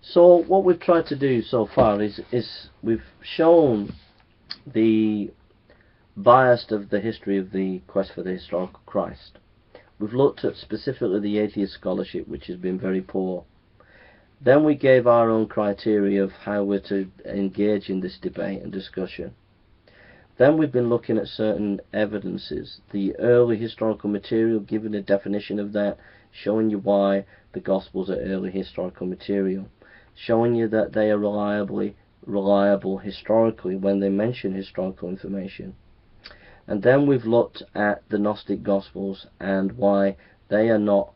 So what we've tried to do so far is we've shown the bias of the history of the quest for the historical Christ. We've looked at specifically the atheist scholarship, which has been very poor. Then we gave our own criteria of how we're to engage in this debate and discussion. Then we've been looking at certain evidences, the early historical material, giving a definition of that, showing you why the Gospels are early historical material, showing you that they are reliable historically when they mention historical information. And then we've looked at the Gnostic Gospels and why they are not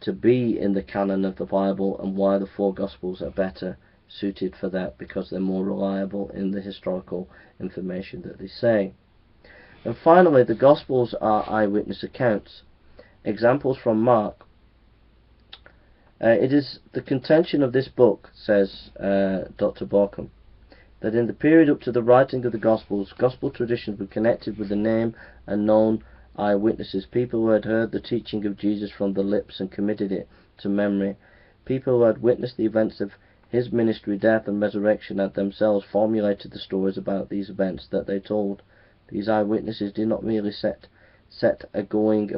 to be in the canon of the Bible, and why the four Gospels are better suited for that because they're more reliable in the historical information that they say. And finally, the Gospels are eyewitness accounts. Examples from Mark. It is the contention of this book, says Dr. Borkham, that in the period up to the writing of the Gospels, Gospel traditions were connected with the name and known eyewitnesses, people who had heard the teaching of Jesus from the lips and committed it to memory, people who had witnessed the events of his ministry, death and resurrection, had themselves formulated the stories about these events that they told. These eyewitnesses did not merely set a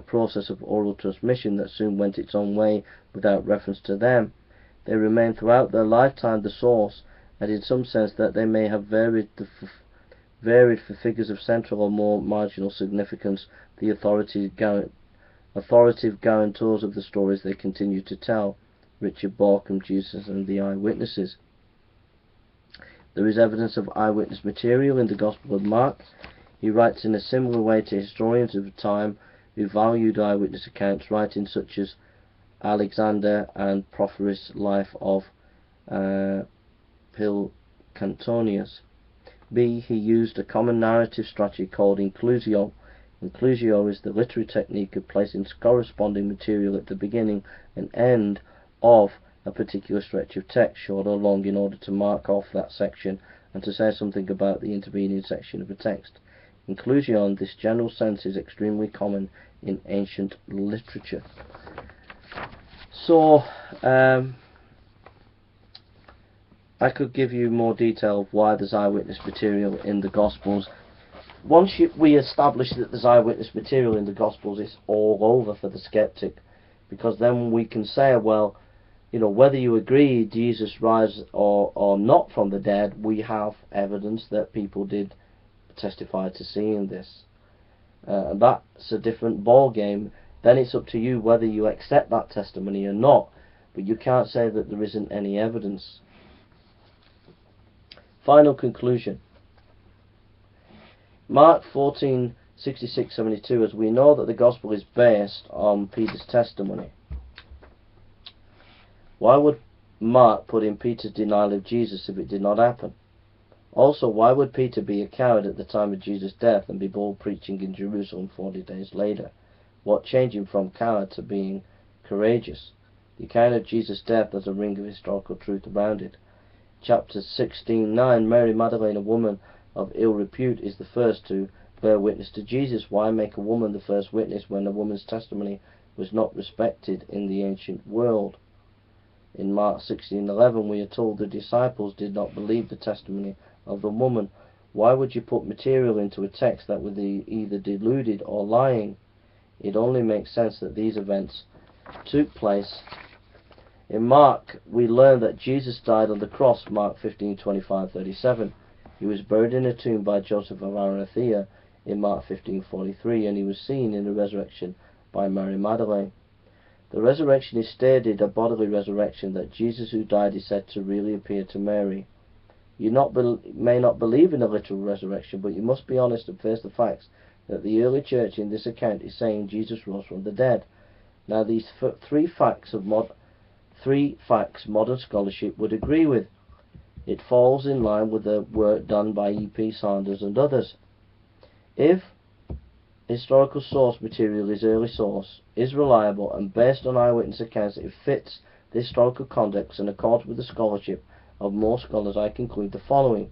process of oral transmission that soon went its own way without reference to them. They remained throughout their lifetime the source, and in some sense that they may have varied for figures of central or more marginal significance, the authoritative guarantors of the stories they continue to tell. Richard Borkham, Jesus and the Eyewitnesses. There is evidence of eyewitness material in the Gospel of Mark. He writes in a similar way to historians of the time who valued eyewitness accounts, writing such as Alexander and Porphyry's life of Pilcantonius. B. He used a common narrative strategy called inclusio. Inclusio is the literary technique of placing corresponding material at the beginning and end of a particular stretch of text, short or long, in order to mark off that section and to say something about the intervening section of a text. Inclusion, this general sense, is extremely common in ancient literature. So, I could give you more detail of why there's eyewitness material in the Gospels. Once we establish that there's eyewitness material in the Gospels, it's all over for the skeptic, because then we can say, well, you know, whether you agree Jesus rise or not from the dead, we have evidence that people did testify to seeing this. And that's a different ball game. Then it's up to you whether you accept that testimony or not, but you can't say that there isn't any evidence. Final conclusion. Mark 14:66-72, as we know that the Gospel is based on Peter's testimony. Why would Mark put in Peter's denial of Jesus if it did not happen? Also, why would Peter be a coward at the time of Jesus' death and be bold preaching in Jerusalem 40 days later? What changed him from coward to being courageous? The account of Jesus' death has a ring of historical truth around it. Chapter 16:9, Mary Magdalene, a woman of ill repute, is the first to bear witness to Jesus. Why make a woman the first witness when a woman's testimony was not respected in the ancient world? In Mark 16:11, we are told the disciples did not believe the testimony of the woman. Why would you put material into a text that was either deluded or lying? It only makes sense that these events took place. In Mark, we learn that Jesus died on the cross, Mark 15:25-37. He was buried in a tomb by Joseph of Arimathea in Mark 15:43, and he was seen in the resurrection by Mary Magdalene. The resurrection is stated a bodily resurrection, that Jesus who died is said to really appear to Mary. You may not believe in a literal resurrection, but you must be honest and face the facts that the early church in this account is saying Jesus rose from the dead. Now these three facts modern scholarship would agree with. It falls in line with the work done by E.P. Sanders and others. If historical source material is early source, is reliable and based on eyewitness accounts, it fits the historical context and accords with the scholarship of more scholars, I conclude the following.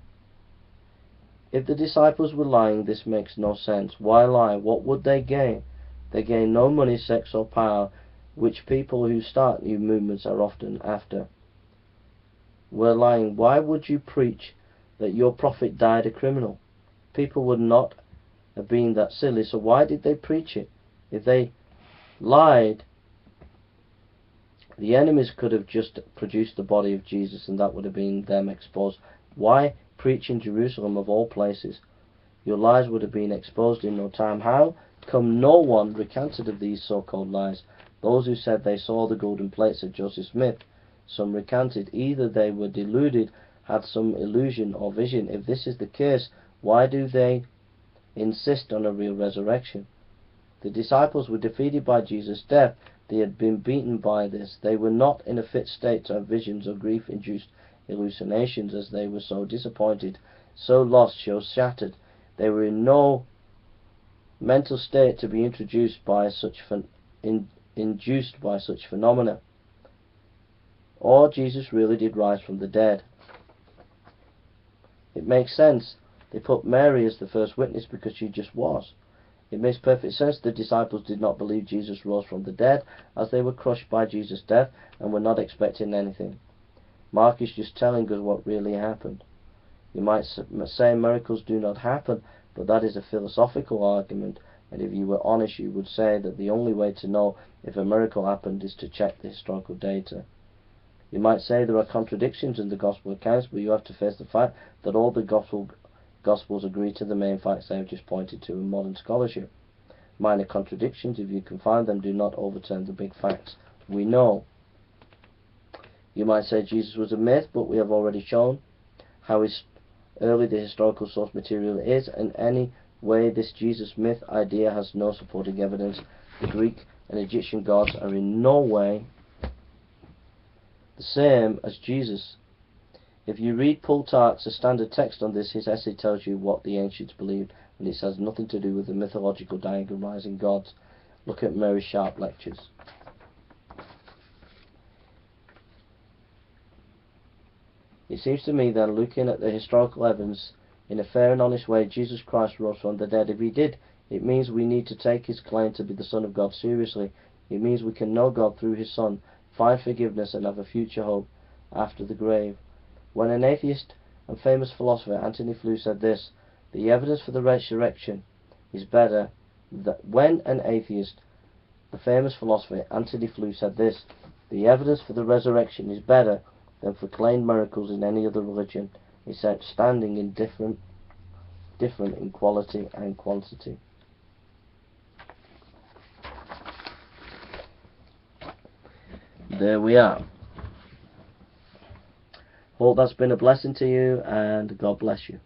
If the disciples were lying, this makes no sense. Why lie? What would they gain? They gain no money, sex or power, which people who start new movements are often after. were lying, why would you preach that your prophet died a criminal? People would not have been that silly, so why did they preach it? If they lied, the enemies could have just produced the body of Jesus and that would have been them exposed. Why preach in Jerusalem of all places? Your lies would have been exposed in no time. How come no one recanted of these so-called lies? Those who said they saw the golden plates of Joseph Smith, some recanted. Either they were deluded, had some illusion or vision. If this is the case, why do they insist on a real resurrection? The disciples were defeated by Jesus' death. They had been beaten by this. They were not in a fit state to have visions or grief-induced hallucinations, as they were so disappointed, so lost, so shattered. They were in no mental state to be induced by such phenomena. Or Jesus really did rise from the dead. It makes sense. They put Mary as the first witness because she just was. It makes perfect sense the disciples did not believe Jesus rose from the dead, as they were crushed by Jesus' death and were not expecting anything. Mark is just telling us what really happened. You might say miracles do not happen, but that is a philosophical argument, and if you were honest you would say that the only way to know if a miracle happened is to check the historical data. You might say there are contradictions in the gospel accounts, but you have to face the fact that all the gospels agree to the main facts I have just pointed to in modern scholarship. Minor contradictions, if you can find them, do not overturn the big facts we know. You might say Jesus was a myth, but we have already shown how early the historical source material is. In any way, this Jesus myth idea has no supporting evidence. The Greek and Egyptian gods are in no way the same as Jesus. If you read Plutarch's a standard text on this, his essay tells you what the ancients believed, and it has nothing to do with the mythological diagonalizing gods. Look at Mary Sharp lectures. It seems to me then, looking at the historical evidence in a fair and honest way, Jesus Christ rose from the dead. If he did, it means we need to take his claim to be the Son of God seriously. It means we can know God through his Son, find forgiveness, and have a future hope after the grave. When an atheist and famous philosopher, Antony Flew, said this, the evidence for the resurrection is better that when an atheist, the famous philosopher Antony Flew said this, the evidence for the resurrection is better than for claimed miracles in any other religion. It's outstanding in different in quality and quantity. There we are. Hope that's been a blessing to you, and God bless you.